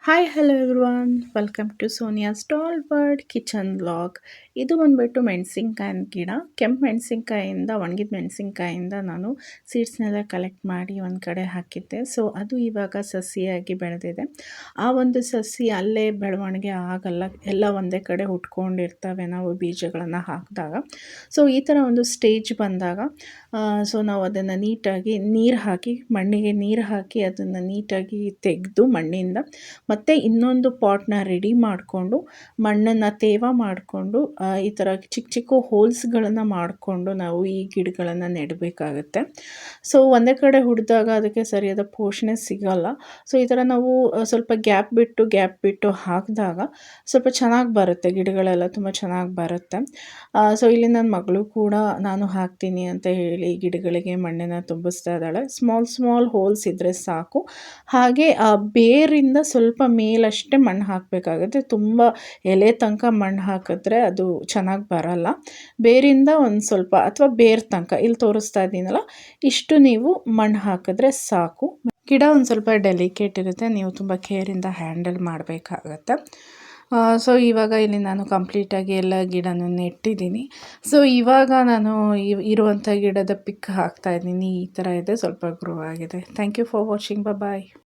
Hi hello everyone welcome to Sonia stall bird kitchen vlog. ಇದು ಬಂದುಬಿಟ್ಟು ಮೆಣಸಿನ್ಕಾಯಿನ ಗಿಡ. ಕೆಂಪು ಮೆಣಸಿನ್ಕಾಯಿಂದ ಒಣಗಿದ ಮೆಣಸಿನ್ಕಾಯಿಂದ ನಾನು ಸೀಡ್ಸ್ನೆಲ್ಲ ಕಲೆಕ್ಟ್ ಮಾಡಿ ಒಂದು ಕಡೆ ಹಾಕಿದ್ದೆ. ಸೊ ಅದು ಇವಾಗ ಸಸಿಯಾಗಿ ಬೆಳೆದಿದೆ. ಆ ಒಂದು ಸಸಿ ಅಲ್ಲೇ ಬೆಳವಣಿಗೆ ಆಗಲ್ಲ, ಎಲ್ಲ ಒಂದೇ ಕಡೆ ಹುಟ್ಕೊಂಡಿರ್ತವೆ ನಾವು ಬೀಜಗಳನ್ನು ಹಾಕಿದಾಗ. ಸೊ ಈ ಥರ ಒಂದು ಸ್ಟೇಜ್ ಬಂದಾಗ ಸೊ ನಾವು ಅದನ್ನು ನೀಟಾಗಿ ಮಣ್ಣಿಗೆ ನೀರು ಹಾಕಿ ಅದನ್ನು ನೀಟಾಗಿ ತೆಗೆದು ಮಣ್ಣಿಂದ ಮತ್ತು ಇನ್ನೊಂದು ಪಾಟ್ನ ರೆಡಿ ಮಾಡಿಕೊಂಡು ಮಣ್ಣನ್ನು ತೇವ ಮಾಡಿಕೊಂಡು ಈ ಥರ ಚಿಕ್ಕ ಚಿಕ್ಕ ಹೋಲ್ಸ್ಗಳನ್ನು ಮಾಡಿಕೊಂಡು ನಾವು ಈ ಗಿಡಗಳನ್ನು ನೆಡಬೇಕಾಗತ್ತೆ. ಸೊ ಒಂದೇ ಕಡೆ ಹುಡಿದಾಗ ಅದಕ್ಕೆ ಸರಿಯಾದ ಪೋಷಣೆ ಸಿಗಲ್ಲ. ಸೊ ಈ ಥರ ನಾವು ಸ್ವಲ್ಪ ಗ್ಯಾಪ್ ಬಿಟ್ಟು ಹಾಕಿದಾಗ ಸ್ವಲ್ಪ ಚೆನ್ನಾಗಿ ಬರುತ್ತೆ, ಗಿಡಗಳೆಲ್ಲ ತುಂಬ ಚೆನ್ನಾಗಿ ಬರುತ್ತೆ. ಸೊ ಇಲ್ಲಿ ನನ್ನ ಮಗಳು ಕೂಡ ನಾನು ಹಾಕ್ತೀನಿ ಅಂತ ಹೇಳಿ ಗಿಡಗಳಿಗೆ ಮಣ್ಣನ್ನು ತುಂಬಿಸ್ತಾ ಇದ್ದಾಳೆ. ಸ್ಮಾಲ್ ಹೋಲ್ಸ್ ಇದ್ದರೆ ಸಾಕು. ಹಾಗೆ ಬೇರಿಂದ ಸ್ವಲ್ಪ ಮೇಲಷ್ಟೇ ಮಣ್ಣು ಹಾಕಬೇಕಾಗುತ್ತೆ. ತುಂಬ ಎಲೆ ತನಕ ಮಣ್ಣು ಹಾಕಿದ್ರೆ ಅದು ಚೆನ್ನಾಗಿ ಬರಲ್ಲ. ಬೇರಿಂದ ಒಂದು ಸ್ವಲ್ಪ ಅಥವಾ ಬೇರು ತನಕ ಇಲ್ಲಿ ತೋರಿಸ್ತಾ ಇದ್ದೀನಲ್ಲ ಇಷ್ಟು ನೀವು ಮಣ್ಣು ಹಾಕಿದ್ರೆ ಸಾಕು. ಗಿಡ ಒಂದು ಸ್ವಲ್ಪ ಡೆಲಿಕೇಟ್ ಇರುತ್ತೆ, ನೀವು ತುಂಬ ಕೇರಿಂದ ಹ್ಯಾಂಡಲ್ ಮಾಡಬೇಕಾಗತ್ತೆ. ಸೊ ಇವಾಗ ಇಲ್ಲಿ ನಾನು ಕಂಪ್ಲೀಟಾಗಿ ಎಲ್ಲ ಗಿಡನೂ ನೆಟ್ಟಿದ್ದೀನಿ. ಸೊ ಇವಾಗ ನಾನು ಇರುವಂಥ ಗಿಡದ ಪಿಕ್ ಹಾಕ್ತಾಯಿದ್ದೀನಿ. ಈ ಥರ ಇದೆ, ಸ್ವಲ್ಪ ಗ್ರೋ ಆಗಿದೆ. Thank you for watching. Bye.